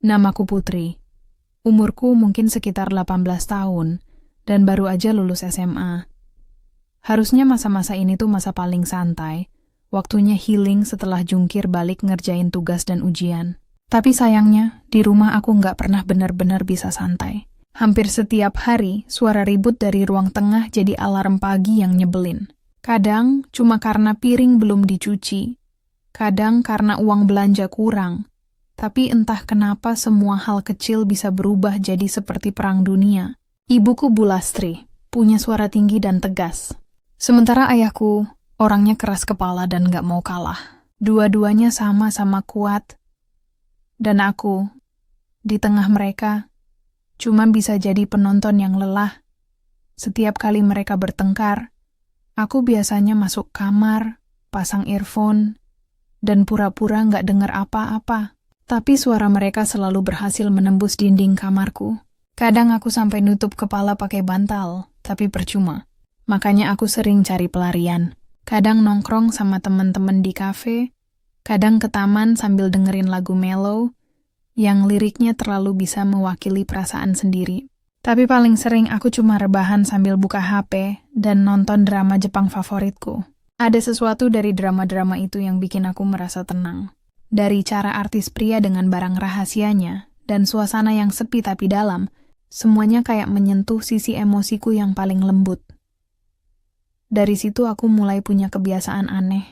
Namaku Putri. Umurku mungkin sekitar 18 tahun, dan baru aja lulus SMA. Harusnya masa-masa ini tuh masa paling santai, waktunya healing setelah jungkir balik ngerjain tugas dan ujian. Tapi sayangnya, di rumah aku nggak pernah benar-benar bisa santai. Hampir setiap hari, suara ribut dari ruang tengah jadi alarm pagi yang nyebelin. Kadang cuma karena piring belum dicuci, kadang karena uang belanja kurang. Tapi entah kenapa semua hal kecil bisa berubah jadi seperti perang dunia. Ibuku Bu Lastri, punya suara tinggi dan tegas. Sementara ayahku, orangnya keras kepala dan gak mau kalah. Dua-duanya sama-sama kuat. Dan aku, di tengah mereka, cuma bisa jadi penonton yang lelah. Setiap kali mereka bertengkar, aku biasanya masuk kamar, pasang earphone, dan pura-pura gak dengar apa-apa. Tapi suara mereka selalu berhasil menembus dinding kamarku. Kadang aku sampai nutup kepala pakai bantal, tapi percuma. Makanya aku sering cari pelarian. Kadang nongkrong sama teman-teman di kafe, kadang ke taman sambil dengerin lagu mellow, yang liriknya terlalu bisa mewakili perasaan sendiri. Tapi paling sering aku cuma rebahan sambil buka HP dan nonton drama Jepang favoritku. Ada sesuatu dari drama-drama itu yang bikin aku merasa tenang. Dari cara artis pria dengan barang rahasianya, dan suasana yang sepi tapi dalam, semuanya kayak menyentuh sisi emosiku yang paling lembut. Dari situ aku mulai punya kebiasaan aneh,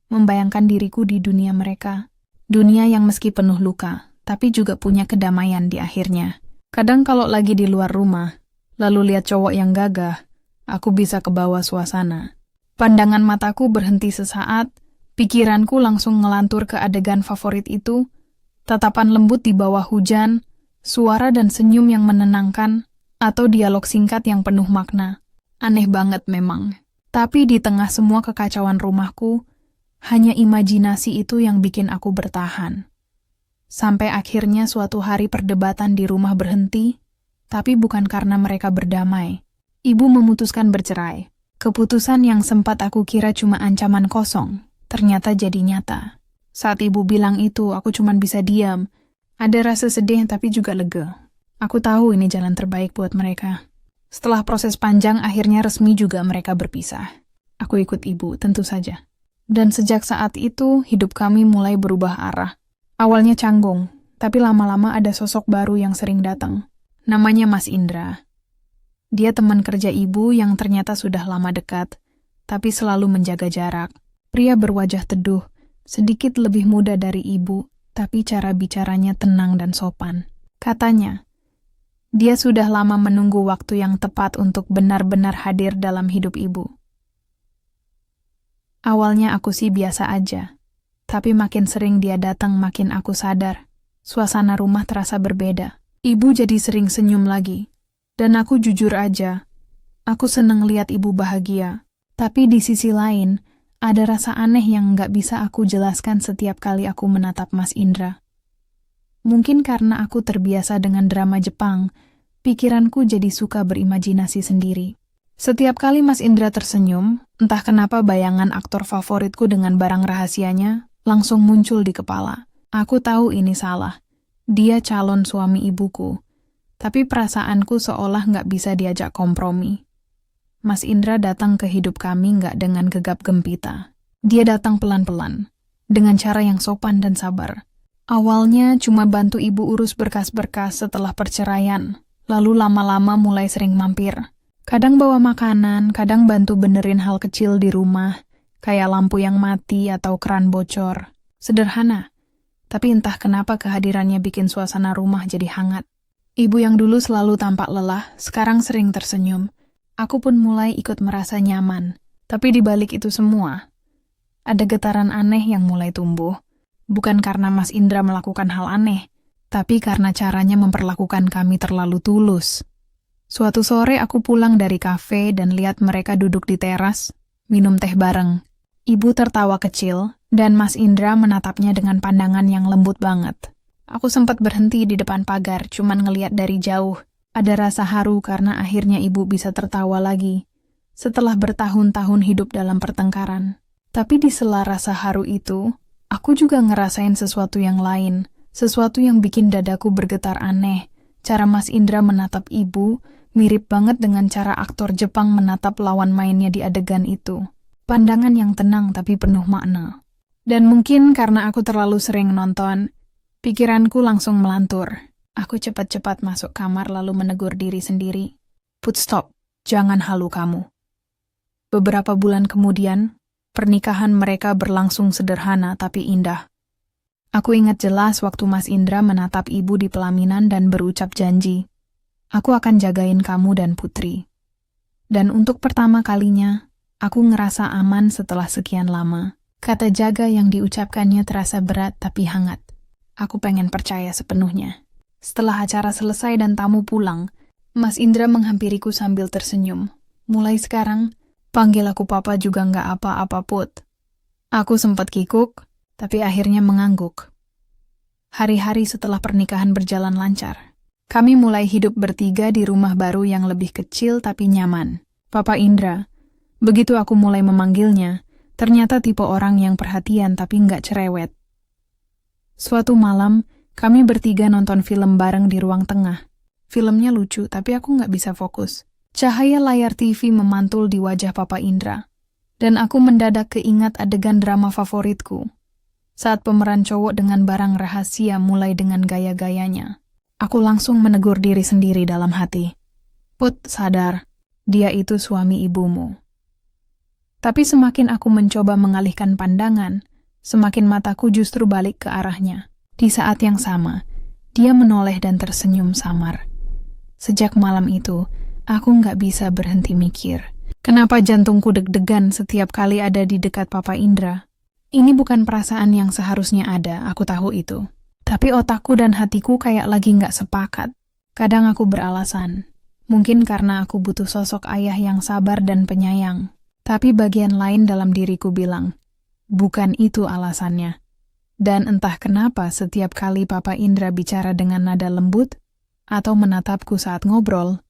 membayangkan diriku di dunia mereka. Dunia yang meski penuh luka, tapi juga punya kedamaian di akhirnya. Kadang kalau lagi di luar rumah, lalu lihat cowok yang gagah, aku bisa kebawa suasana. Pandangan mataku berhenti sesaat, pikiranku langsung ngelantur ke adegan favorit itu, tatapan lembut di bawah hujan, suara dan senyum yang menenangkan, atau dialog singkat yang penuh makna. Aneh banget memang. Tapi di tengah semua kekacauan rumahku, hanya imajinasi itu yang bikin aku bertahan. Sampai akhirnya suatu hari perdebatan di rumah berhenti, tapi bukan karena mereka berdamai. Ibu memutuskan bercerai. Keputusan yang sempat aku kira cuma ancaman kosong, ternyata jadi nyata. Saat ibu bilang itu, aku cuma bisa diam. Ada rasa sedih tapi juga lega. Aku tahu ini jalan terbaik buat mereka. Setelah proses panjang, akhirnya resmi juga mereka berpisah. Aku ikut ibu, tentu saja. Dan sejak saat itu, hidup kami mulai berubah arah. Awalnya canggung, tapi lama-lama ada sosok baru yang sering datang. Namanya Mas Indra. Dia teman kerja ibu yang ternyata sudah lama dekat, tapi selalu menjaga jarak. Pria berwajah teduh, sedikit lebih muda dari ibu, tapi cara bicaranya tenang dan sopan. Katanya, dia sudah lama menunggu waktu yang tepat untuk benar-benar hadir dalam hidup ibu. Awalnya aku sih biasa aja, tapi makin sering dia datang makin aku sadar. Suasana rumah terasa berbeda. Ibu jadi sering senyum lagi. Dan aku jujur aja, aku seneng lihat ibu bahagia. Tapi di sisi lain, ada rasa aneh yang nggak bisa aku jelaskan setiap kali aku menatap Mas Indra. Mungkin karena aku terbiasa dengan drama Jepang, pikiranku jadi suka berimajinasi sendiri. Setiap kali Mas Indra tersenyum, entah kenapa bayangan aktor favoritku dengan barang rahasianya langsung muncul di kepala. Aku tahu ini salah. Dia calon suami ibuku. Tapi perasaanku seolah nggak bisa diajak kompromi. Mas Indra datang ke hidup kami nggak dengan gegap gempita. Dia datang pelan-pelan, dengan cara yang sopan dan sabar. Awalnya cuma bantu ibu urus berkas-berkas setelah perceraian, lalu lama-lama mulai sering mampir. Kadang bawa makanan, kadang bantu benerin hal kecil di rumah, kayak lampu yang mati atau keran bocor. Sederhana, tapi entah kenapa kehadirannya bikin suasana rumah jadi hangat. Ibu yang dulu selalu tampak lelah, sekarang sering tersenyum. Aku pun mulai ikut merasa nyaman. Tapi di balik itu semua, ada getaran aneh yang mulai tumbuh. Bukan karena Mas Indra melakukan hal aneh, tapi karena caranya memperlakukan kami terlalu tulus. Suatu sore aku pulang dari kafe dan lihat mereka duduk di teras, minum teh bareng. Ibu tertawa kecil, dan Mas Indra menatapnya dengan pandangan yang lembut banget. Aku sempat berhenti di depan pagar, cuman ngeliat dari jauh. Ada rasa haru karena akhirnya ibu bisa tertawa lagi, setelah bertahun-tahun hidup dalam pertengkaran. Tapi di sela rasa haru itu, aku juga ngerasain sesuatu yang lain, Sesuatu yang bikin dadaku bergetar aneh. Cara Mas Indra menatap ibu mirip banget dengan cara aktor Jepang menatap lawan mainnya di adegan itu. Pandangan yang tenang tapi penuh makna. Dan mungkin karena aku terlalu sering nonton, pikiranku langsung melantur. Aku cepat-cepat masuk kamar lalu menegur diri sendiri. Put stop, jangan halu kamu. Beberapa bulan kemudian, pernikahan mereka berlangsung sederhana tapi indah. Aku ingat jelas waktu Mas Indra menatap ibu di pelaminan dan berucap janji. Aku akan jagain kamu dan Putri. Dan untuk pertama kalinya, aku ngerasa aman setelah sekian lama. Kata jaga yang diucapkannya terasa berat tapi hangat. Aku pengen percaya sepenuhnya. Setelah acara selesai dan tamu pulang, Mas Indra menghampiriku sambil tersenyum. Mulai sekarang, panggil aku papa juga nggak apa-apa Put. Aku sempat kikuk, tapi akhirnya mengangguk. Hari-hari setelah pernikahan berjalan lancar. Kami mulai hidup bertiga di rumah baru yang lebih kecil tapi nyaman. Papa Indra, begitu aku mulai memanggilnya, ternyata tipe orang yang perhatian tapi nggak cerewet. Suatu malam, kami bertiga nonton film bareng di ruang tengah. Filmnya lucu, tapi aku nggak bisa fokus. Cahaya layar TV memantul di wajah Papa Indra. Dan aku mendadak keingat adegan drama favoritku. Saat pemeran cowok dengan barang rahasia mulai dengan gaya-gayanya. Aku langsung menegur diri sendiri dalam hati. Put, sadar, dia itu suami ibumu. Tapi semakin aku mencoba mengalihkan pandangan, semakin mataku justru balik ke arahnya. Di saat yang sama, dia menoleh dan tersenyum samar. Sejak malam itu, aku nggak bisa berhenti mikir. Kenapa jantungku deg-degan setiap kali ada di dekat Papa Indra? Ini bukan perasaan yang seharusnya ada, aku tahu itu. Tapi otakku dan hatiku kayak lagi nggak sepakat. Kadang aku beralasan. Mungkin karena aku butuh sosok ayah yang sabar dan penyayang. Tapi bagian lain dalam diriku bilang, bukan itu alasannya. Dan entah kenapa setiap kali Papa Indra bicara dengan nada lembut atau menatapku saat ngobrol,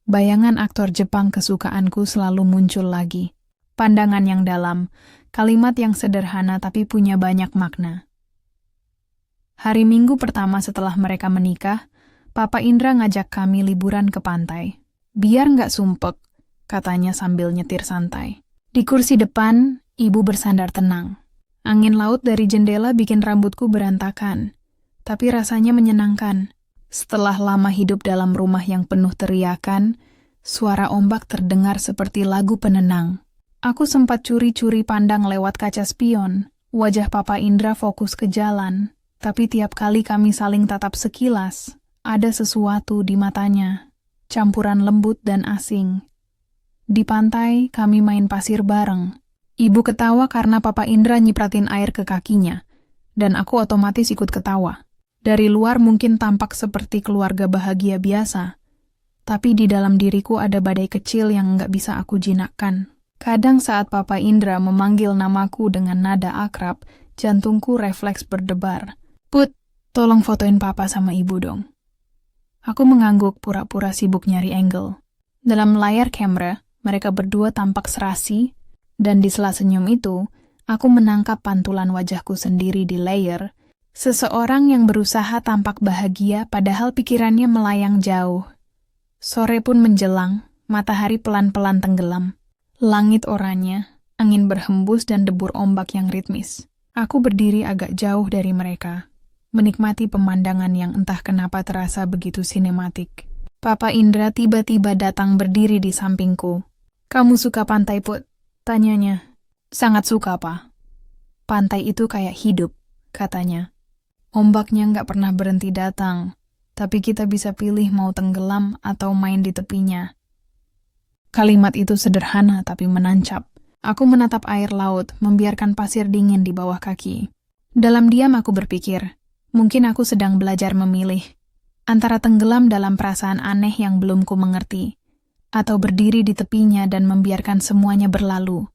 bayangan aktor Jepang kesukaanku selalu muncul lagi. Pandangan yang dalam, kalimat yang sederhana tapi punya banyak makna. Hari Minggu pertama setelah mereka menikah, Papa Indra ngajak kami liburan ke pantai. Biar nggak sumpek, katanya sambil nyetir santai. Di kursi depan, ibu bersandar tenang. Angin laut dari jendela bikin rambutku berantakan, tapi rasanya menyenangkan. Setelah lama hidup dalam rumah yang penuh teriakan, suara ombak terdengar seperti lagu penenang. Aku sempat curi-curi pandang lewat kaca spion. Wajah Papa Indra fokus ke jalan, tapi tiap kali kami saling tatap sekilas, ada sesuatu di matanya, campuran lembut dan asing. Di pantai, kami main pasir bareng. Ibu ketawa karena Papa Indra nyipratin air ke kakinya, dan aku otomatis ikut ketawa. Dari luar mungkin tampak seperti keluarga bahagia biasa, tapi di dalam diriku ada badai kecil yang nggak bisa aku jinakkan. Kadang saat Papa Indra memanggil namaku dengan nada akrab, jantungku refleks berdebar. Put, tolong fotoin Papa sama Ibu dong. Aku mengangguk pura-pura sibuk nyari angle. Dalam layar kamera, mereka berdua tampak serasi, dan di sela senyum itu, aku menangkap pantulan wajahku sendiri di layar. Seseorang yang berusaha tampak bahagia padahal pikirannya melayang jauh. Sore pun menjelang, matahari pelan-pelan tenggelam. Langit oranye, angin berhembus dan debur ombak yang ritmis. Aku berdiri agak jauh dari mereka, menikmati pemandangan yang entah kenapa terasa begitu sinematik. Papa Indra tiba-tiba datang berdiri di sampingku. Kamu suka pantai, Put? Tanyanya. Sangat suka, Pa. Pantai itu kayak hidup, katanya. Ombaknya nggak pernah berhenti datang, tapi kita bisa pilih mau tenggelam atau main di tepinya. Kalimat itu sederhana tapi menancap. Aku menatap air laut, membiarkan pasir dingin di bawah kaki. Dalam diam aku berpikir, mungkin aku sedang belajar memilih. Antara tenggelam dalam perasaan aneh yang belum ku mengerti, atau berdiri di tepinya dan membiarkan semuanya berlalu.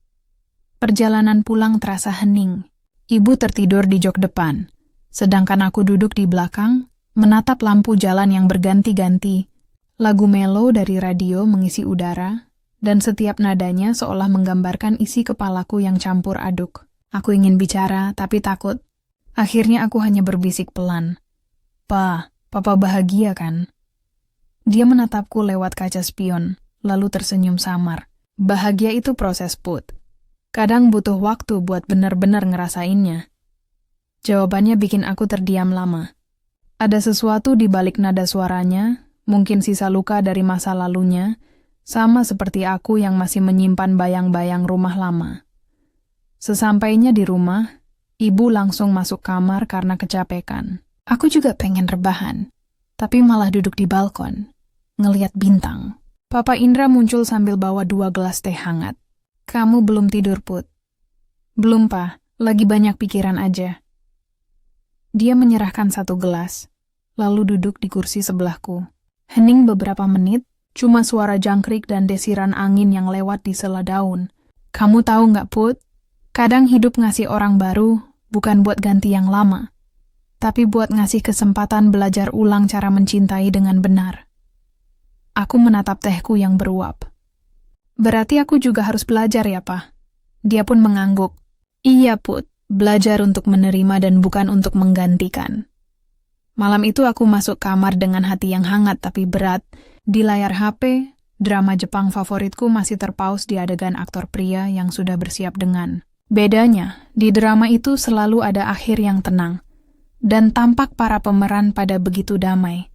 Perjalanan pulang terasa hening. Ibu tertidur di jok depan, sedangkan aku duduk di belakang, menatap lampu jalan yang berganti-ganti. Lagu melo dari radio mengisi udara, dan setiap nadanya seolah menggambarkan isi kepalaku yang campur aduk. Aku ingin bicara, tapi takut. Akhirnya aku hanya berbisik pelan. Papa bahagia kan? Dia menatapku lewat kaca spion, lalu tersenyum samar. Bahagia itu proses, Put. Kadang butuh waktu buat benar-benar ngerasainnya. Jawabannya bikin aku terdiam lama. Ada sesuatu di balik nada suaranya, mungkin sisa luka dari masa lalunya, sama seperti aku yang masih menyimpan bayang-bayang rumah lama. Sesampainya di rumah, ibu langsung masuk kamar karena kecapekan. Aku juga pengen rebahan, tapi malah duduk di balkon, ngeliat bintang. Papa Indra muncul sambil bawa 2 gelas teh hangat. Kamu belum tidur, Put? Belum, Pa. Lagi banyak pikiran aja. Dia menyerahkan 1 gelas, lalu duduk di kursi sebelahku. Hening beberapa menit, cuma suara jangkrik dan desiran angin yang lewat di sela daun. Kamu tahu nggak, Put? Kadang hidup ngasih orang baru, bukan buat ganti yang lama, tapi buat ngasih kesempatan belajar ulang cara mencintai dengan benar. Aku menatap tehku yang beruap. Berarti aku juga harus belajar ya, Pa? Dia pun mengangguk. Iya, Put. Belajar untuk menerima dan bukan untuk menggantikan. Malam itu aku masuk kamar dengan hati yang hangat tapi berat. Di layar HP, drama Jepang favoritku masih terpaus di adegan aktor pria yang sudah bersiap dengan. Bedanya, di drama itu selalu ada akhir yang tenang. Dan tampak para pemeran pada begitu damai.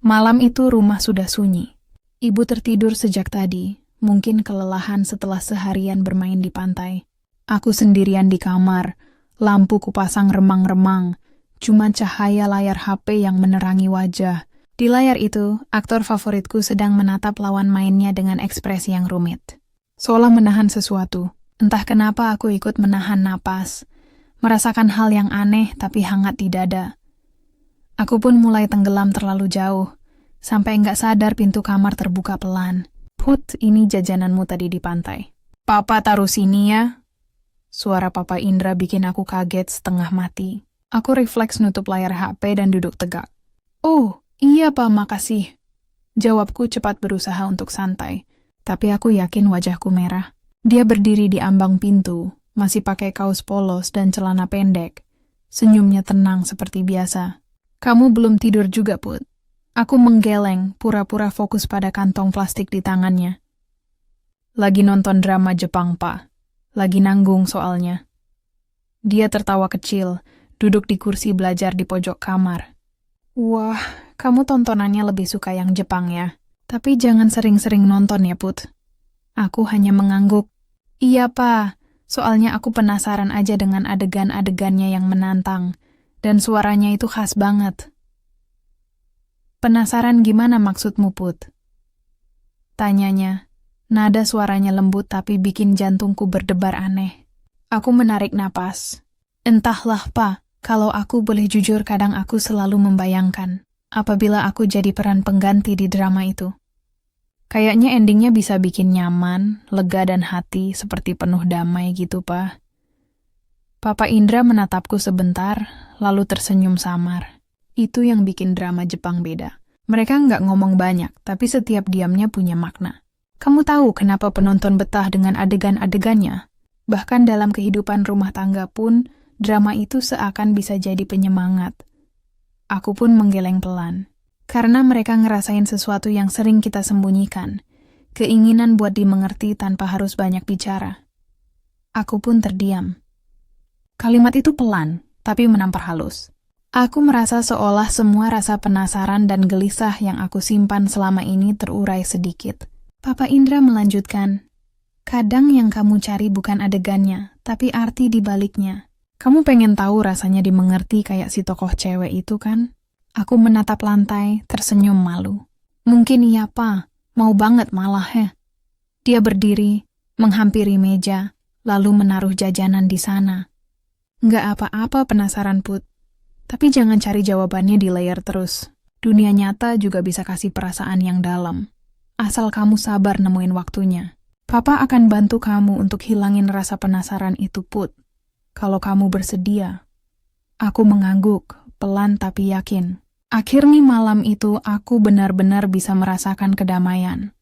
Malam itu rumah sudah sunyi. Ibu tertidur sejak tadi, mungkin kelelahan setelah seharian bermain di pantai. Aku sendirian di kamar, lampu kupasang remang-remang, cuma cahaya layar HP yang menerangi wajah. Di layar itu, aktor favoritku sedang menatap lawan mainnya dengan ekspresi yang rumit. Seolah menahan sesuatu. Entah kenapa aku ikut menahan napas, merasakan hal yang aneh tapi hangat di dada. Aku pun mulai tenggelam terlalu jauh, sampai nggak sadar pintu kamar terbuka pelan. Put, ini jajananmu tadi di pantai. Papa taruh sini ya. Suara Papa Indra bikin aku kaget setengah mati. Aku refleks nutup layar HP dan duduk tegak. Oh, iya Pa, makasih. Jawabku cepat berusaha untuk santai, tapi aku yakin wajahku merah. Dia berdiri di ambang pintu, masih pakai kaos polos dan celana pendek. Senyumnya tenang seperti biasa. Kamu belum tidur juga, Put? Aku menggeleng, pura-pura fokus pada kantong plastik di tangannya. Lagi nonton drama Jepang, Pa. Lagi nanggung soalnya. Dia tertawa kecil, duduk di kursi belajar di pojok kamar. Wah, kamu tontonannya lebih suka yang Jepang ya. Tapi jangan sering-sering nonton ya, Put. Aku hanya mengangguk. Iya, Pa. Soalnya aku penasaran aja dengan adegan-adegannya yang menantang. Dan suaranya itu khas banget. Penasaran gimana maksudmu, Put? Tanyanya. Nada suaranya lembut tapi bikin jantungku berdebar aneh. Aku menarik napas. Entahlah, Pa, kalau aku boleh jujur kadang aku selalu membayangkan apabila aku jadi peran pengganti di drama itu. Kayaknya endingnya bisa bikin nyaman, lega dan hati seperti penuh damai gitu, Pa. Papa Indra menatapku sebentar, lalu tersenyum samar. Itu yang bikin drama Jepang beda. Mereka nggak ngomong banyak, tapi setiap diamnya punya makna. Kamu tahu kenapa penonton betah dengan adegan-adegannya? Bahkan dalam kehidupan rumah tangga pun, drama itu seakan bisa jadi penyemangat. Aku pun menggeleng pelan. Karena mereka ngerasain sesuatu yang sering kita sembunyikan. Keinginan buat dimengerti tanpa harus banyak bicara. Aku pun terdiam. Kalimat itu pelan, tapi menampar halus. Aku merasa seolah semua rasa penasaran dan gelisah yang aku simpan selama ini terurai sedikit. Papa Indra melanjutkan, kadang yang kamu cari bukan adegannya, tapi arti di baliknya. Kamu pengen tahu rasanya dimengerti kayak si tokoh cewek itu kan? Aku menatap lantai, tersenyum malu. Mungkin iya, Pa. Mau banget malah ya. Dia berdiri, menghampiri meja, lalu menaruh jajanan di sana. Nggak apa-apa penasaran, Put. Tapi jangan cari jawabannya di layar terus. Dunia nyata juga bisa kasih perasaan yang dalam. Asal kamu sabar nemuin waktunya. Papa akan bantu kamu untuk hilangin rasa penasaran itu, Put. Kalau kamu bersedia. Aku mengangguk, pelan tapi yakin. Akhirnya malam itu aku benar-benar bisa merasakan kedamaian.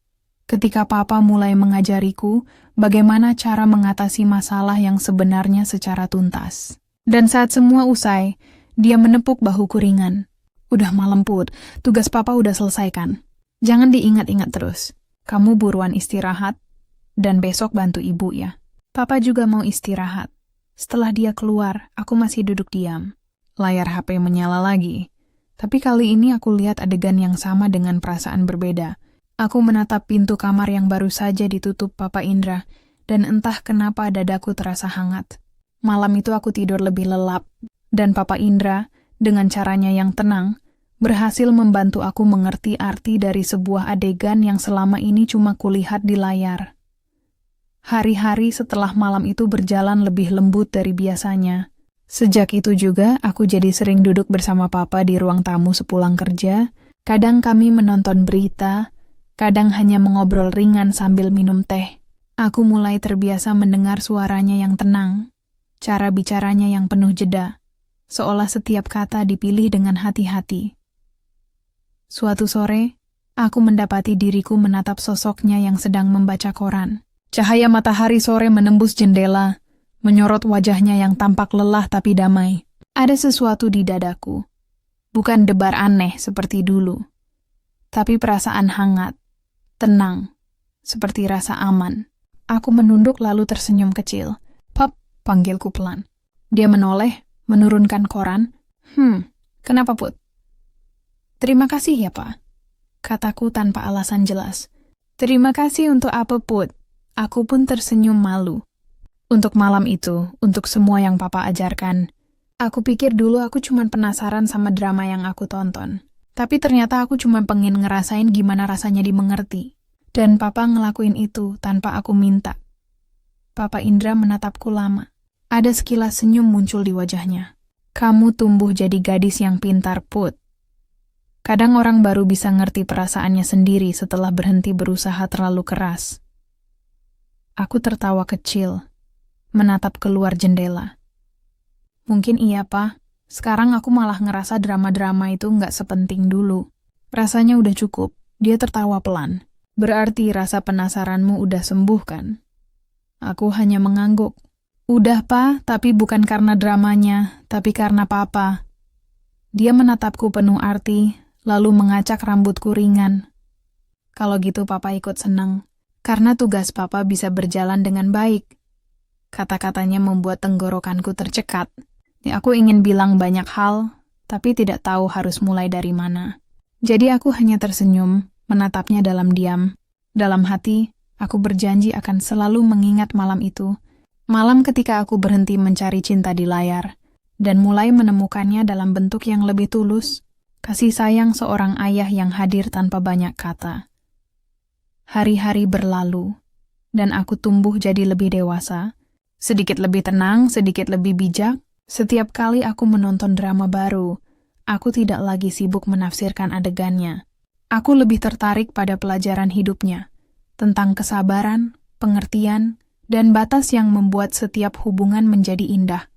Ketika Papa mulai mengajariku bagaimana cara mengatasi masalah yang sebenarnya secara tuntas. Dan saat semua usai, dia menepuk bahuku ringan. Udah malam, Put. Tugas papa udah selesai kan? Jangan diingat-ingat terus. Kamu buruan istirahat, dan besok bantu ibu ya. Papa juga mau istirahat. Setelah dia keluar, aku masih duduk diam. Layar HP menyala lagi. Tapi kali ini aku lihat adegan yang sama dengan perasaan berbeda. Aku menatap pintu kamar yang baru saja ditutup Papa Indra, dan entah kenapa dadaku terasa hangat. Malam itu aku tidur lebih lelap, dan Papa Indra, dengan caranya yang tenang, berhasil membantu aku mengerti arti dari sebuah adegan yang selama ini cuma kulihat di layar. Hari-hari setelah malam itu berjalan lebih lembut dari biasanya. Sejak itu juga, aku jadi sering duduk bersama Papa di ruang tamu sepulang kerja. Kadang kami menonton berita, kadang hanya mengobrol ringan sambil minum teh. Aku mulai terbiasa mendengar suaranya yang tenang, cara bicaranya yang penuh jeda, seolah setiap kata dipilih dengan hati-hati. Suatu sore, aku mendapati diriku menatap sosoknya yang sedang membaca koran. Cahaya matahari sore menembus jendela, menyorot wajahnya yang tampak lelah tapi damai. Ada sesuatu di dadaku. Bukan debar aneh seperti dulu, tapi perasaan hangat, tenang, seperti rasa aman. Aku menunduk lalu tersenyum kecil. "Pap," panggilku pelan. Dia menoleh, menurunkan koran. Kenapa, Put?" "Terima kasih ya, Pak," kataku tanpa alasan jelas. "Terima kasih untuk apa, Put?" Aku pun tersenyum malu. Untuk malam itu, untuk semua yang Papa ajarkan. Aku pikir dulu aku cuma penasaran sama drama yang aku tonton. Tapi ternyata aku cuma pengen ngerasain gimana rasanya dimengerti. Dan Papa ngelakuin itu tanpa aku minta. Papa Indra menatapku lama. Ada sekilas senyum muncul di wajahnya. "Kamu tumbuh jadi gadis yang pintar, Put. Kadang orang baru bisa ngerti perasaannya sendiri setelah berhenti berusaha terlalu keras." Aku tertawa kecil, menatap keluar jendela. Mungkin iya, Pak. Sekarang aku malah ngerasa drama-drama itu nggak sepenting dulu. Rasanya udah cukup. Dia tertawa pelan. "Berarti rasa penasaranmu udah sembuh, kan?" Aku hanya mengangguk. "Udah, Pak, tapi bukan karena dramanya, tapi karena Papa." Dia menatapku penuh arti, lalu mengacak rambutku ringan. "Kalau gitu Papa ikut senang. Karena tugas Papa bisa berjalan dengan baik." Kata-katanya membuat tenggorokanku tercekat. Aku ingin bilang banyak hal, tapi tidak tahu harus mulai dari mana. Jadi aku hanya tersenyum, menatapnya dalam diam. Dalam hati, aku berjanji akan selalu mengingat malam itu. Malam ketika aku berhenti mencari cinta di layar, dan mulai menemukannya dalam bentuk yang lebih tulus. Kasih sayang seorang ayah yang hadir tanpa banyak kata. Hari-hari berlalu, dan aku tumbuh jadi lebih dewasa, sedikit lebih tenang, sedikit lebih bijak. Setiap kali aku menonton drama baru, aku tidak lagi sibuk menafsirkan adegannya. Aku lebih tertarik pada pelajaran hidupnya, tentang kesabaran, pengertian, dan batas yang membuat setiap hubungan menjadi indah.